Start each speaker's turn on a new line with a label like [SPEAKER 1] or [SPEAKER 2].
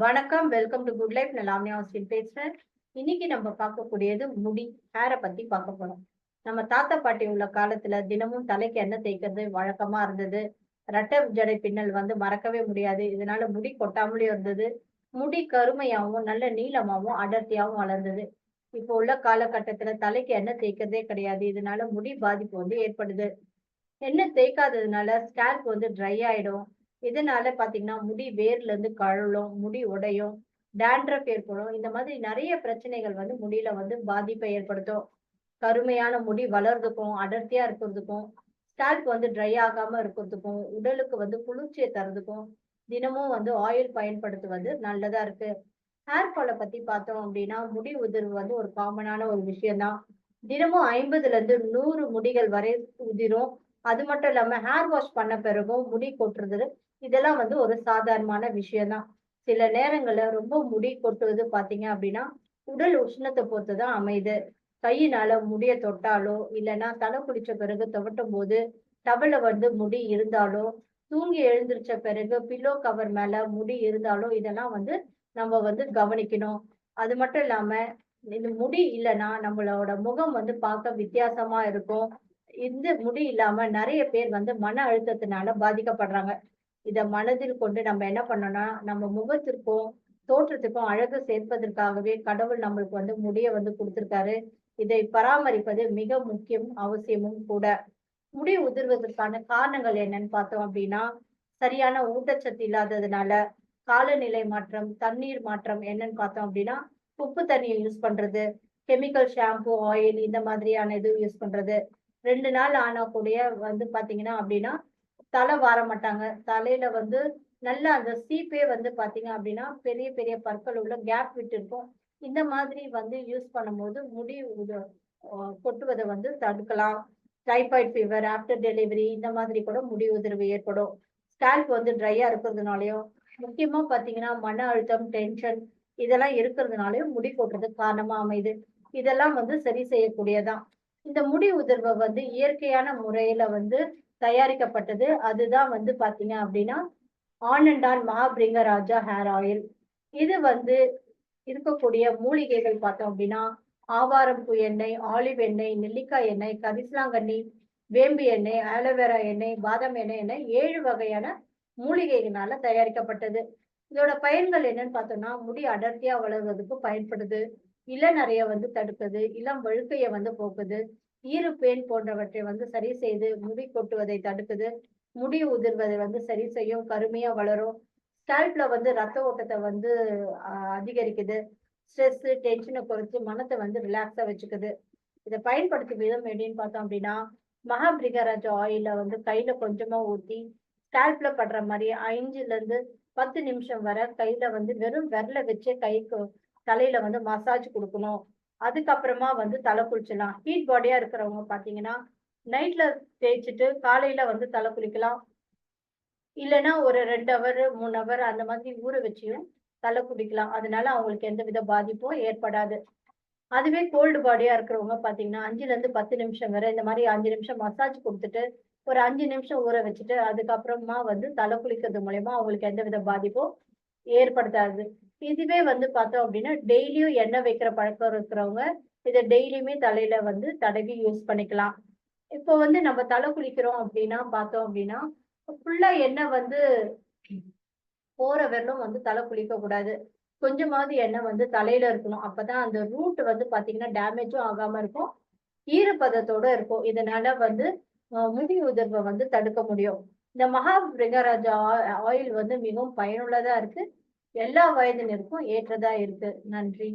[SPEAKER 1] வணக்கம். Welcome to good life. நான் Lavanya Austin பேசுறேன். இன்னைக்கு நம்ம பார்க்கக்கூடியது முடி, ஹேர பத்தி பார்க்க போறோம். நம்ம தாத்தா, பாட்டி உள்ள காலத்துல தினமும் தலைக்கு எண்ணெய் தேய்க்கிறது வழக்கமா இருந்தது. ரெட்டை ஜடை பின்னல் மறக்கவே முடியாது. இதனால முடி கொட்டாமலேயும் இருந்தது. முடி கருமையாவும், நல்ல நீளமாவும், அடர்த்தியாவும் வளர்ந்தது. இப்போ உள்ள காலகட்டத்துல தலைக்கு எண்ணெய் தேய்க்கிறதே கிடையாது. இதனால முடி பாதிப்பு ஏற்படுது. எண்ணெய் தேய்க்காததுனால ஸ்கேல்ப் ட்ரை ஆயிடும். இதனால பாத்தீங்கன்னா, முடி வேர்ல இருந்து கழலும், முடி உடையும், டாண்ட்ரஃப் ஏற்படும். இந்த மாதிரி நெறைய பிரச்சனைகள் முடியில பாதிப்பை ஏற்படுத்தும். கருமையான முடி வளர்றதுக்கும், அடர்த்தியா இருக்கிறதுக்கும், ஸ்கேல்ப் ட்ரை ஆகாம இருக்கிறதுக்கும், உடலுக்கு குளிர்ச்சிய தர்றதுக்கும், தினமும் ஆயில் பயன்படுத்துவது நல்லதா இருக்கு. ஹேர் ஃபால பத்தி பார்த்தோம் அப்படின்னா, முடி உதிர்வு ஒரு காமனான ஒரு விஷயம் தான். தினமும் 50ல இருந்து 100 முடிகள் வரை உதிரும். அது மட்டும் இல்லாம ஹேர் வாஷ் பண்ண பிறகும் முடி கொட்டுறது, இதெல்லாம் ஒரு சாதாரணமான விஷயம் தான். சில நேரங்கள்ல ரொம்ப முடி கொட்டுவது பார்த்தீங்க அப்படின்னா, உடல் உஷ்ணத்த பொறுத்து தான் அமையுது. கையினால முடிய தொட்டாலோ, இல்லன்னா தலை குளிச்ச பிறகு துவட்டும்போது, டவல்ல முடி இருந்தாலோ, தூங்கி எழுந்திரிச்ச பிறகு பில்லோ கவர் மேல முடி இருந்தாலோ, இதெல்லாம் நம்ம கவனிக்கணும். அது மட்டும் இல்லாம, இந்த முடி இல்லன்னா நம்மளோட முகம் பார்க்க வித்தியாசமா இருக்கும். இந்த முடி இல்லாம நெறைய பேர் மன அழுத்தத்தினால பாதிக்கப்படுறாங்க. இத மனதில் கொண்டு நம்ம என்ன பண்ணணும்னா, நம்ம முகத்திற்கும், தோற்றத்துக்கும் அழகு சேர்ப்பதற்காகவே கடவுள் நம்மளுக்கு முடிய குடுத்திருக்காரு. இதை பராமரிப்பது மிக முக்கியம், அவசியமும் கூட. முடி உதிர்வதற்கான காரணங்கள் என்னன்னு பார்த்தோம் அப்படின்னா, சரியான ஊட்டச்சத்து இல்லாததுனால, காலநிலை மாற்றம், தண்ணீர் மாற்றம் என்னன்னு பார்த்தோம் அப்படின்னா, உப்பு தண்ணிய யூஸ் பண்றது, கெமிக்கல் ஷாம்பு, ஆயில் இந்த மாதிரியான இது யூஸ் பண்றது. 2 நாள் ஆனா கூடய பார்த்தீங்கன்னா அப்படின்னா, தல வார மாட்டாங்க. தலையில நல்லா அந்த சீப்பே பார்த்தீங்க அப்படின்னா, பெரிய பெரிய பற்கள் உள்ள கேப் விட்டிருக்கும். இந்த மாதிரி யூஸ் பண்ணும்போது முடி உத அ கொட்டுவத தடுக்கலாம். டைபாய்டு ஃபீவர், ஆஃப்டர் டெலிவரி இந்த மாதிரி கூட முடி உதிர்வு ஏற்படும். ஸ்கேல்ப் ட்ரையா இருக்கிறதுனாலயும், முக்கியமா பார்த்தீங்கன்னா, மன அழுத்தம், டென்ஷன் இதெல்லாம் இருக்கிறதுனாலயும் முடி கொட்டுறதுக்கு காரணமா அமையுது. இதெல்லாம் சரி செய்யக்கூடியதான். இந்த முடி உதிர்வ இயற்கையான முறையில தயாரிக்கப்பட்டது. அதுதான் பார்த்தீங்க அப்படின்னா, on and on Mahabhringaraja hair oil. இது இருக்கக்கூடிய மூலிகைகள் பார்த்தோம் அப்படின்னா, ஆவாரம்பூ எண்ணெய், ஆலிவ் எண்ணெய், நெல்லிக்காய் எண்ணெய், கரிசலாங்கண்ணி, வேம்பு எண்ணெய், ஆலோவேரா எண்ணெய், பாதாம் எண்ணெய் என 7 வகையான மூலிகைகளால தயாரிக்கப்பட்டது. இதோட பயன்கள் என்னன்னு பார்த்தோம்னா, முடி அடர்த்தியா வளர்வதற்கு பயன்படுது. இளநரைய தடுக்குது, இளம் வழுக்கைய போக்குது, ஈறுப்பேன் போன்றவற்றை சரி செய்து முடி கொட்டுவதை தடுக்குது, முடி உதிர்வதை சரி செய்யும், கருமையா வளரும். ஸ்கேல்ப்ல ரத்த ஓட்டத்த அதிகரிக்குது. ஸ்ட்ரெஸ், டென்ஷன குறைச்சு மனத்த ரிலாக்ஸா வச்சுக்குது. இத பயன்படுத்தும் விதம் எப்படின்னு பார்த்தோம் அப்படின்னா, மகாபிரிகராஜ் ஆயில கையில கொஞ்சமா ஊத்தி, ஸ்கேல்ப்ல படுற மாரி 5ல இருந்து 10 நிமிஷம் வரை கையில வெறும் விரல வச்சே கைக்கு தலையில மசாஜ் குடுக்கணும். அதுக்கப்புறமா தல குளிச்சலாம். ஹீட் பாடியா இருக்கிறவங்க பார்த்தீங்கன்னா, நைட்ல தேய்ச்சுட்டு காலையில தல குளிக்கலாம். இல்லன்னா ஒரு 2 ஹவர், 3 ஹவர் அந்த மாதிரி ஊற வச்சியும் தல குளிக்கலாம். அதனால அவங்களுக்கு எந்தவித பாதிப்பும் ஏற்படாது. அதுவே கோல்டு பாடியா இருக்கிறவங்க பார்த்தீங்கன்னா, 5லேருந்து 10 நிமிஷம் வரை இந்த மாரி 5 நிமிஷம் மசாஜ் குடுத்துட்டு, ஒரு 5 நிமிஷம் ஊற வச்சுட்டு, அதுக்கப்புறமா தல குளிக்கிறது மூலியமா அவங்களுக்கு எந்தவித பாதிப்பும் ஏற்படுத்தாது. இதுவே பார்த்தோம் அப்டின்னா, டெய்லியும் எண்ணெய் வைக்கிற பழக்கம் இருக்கிறவங்க, இத டெய்லியுமே தலையில தடவி யூஸ் பண்ணிக்கலாம். இப்போ நம்ம தல குளிக்கிறோம் அப்டின்னா பார்த்தோம் அப்டின்னா, ஃபுல்லா எண்ணெய் போற வரலும் தல குளிக்க கூடாது. கொஞ்சமாவது எண்ணெய் தலையில இருக்கணும். அப்பதான் அந்த ரூட் பார்த்தீங்கன்னா, டேமேஜும் ஆகாம இருக்கும். ஈரப்பதத்தோட இருக்கும். இதனால முடி உதிர்வ தடுக்க முடியும். இந்த மகா பிரிங்கராஜா ஆயில் மிகவும் பயனுள்ளதா இருக்கு. எல்லா வயதினருக்கும் ஏற்றதா இருக்கு. நன்றி.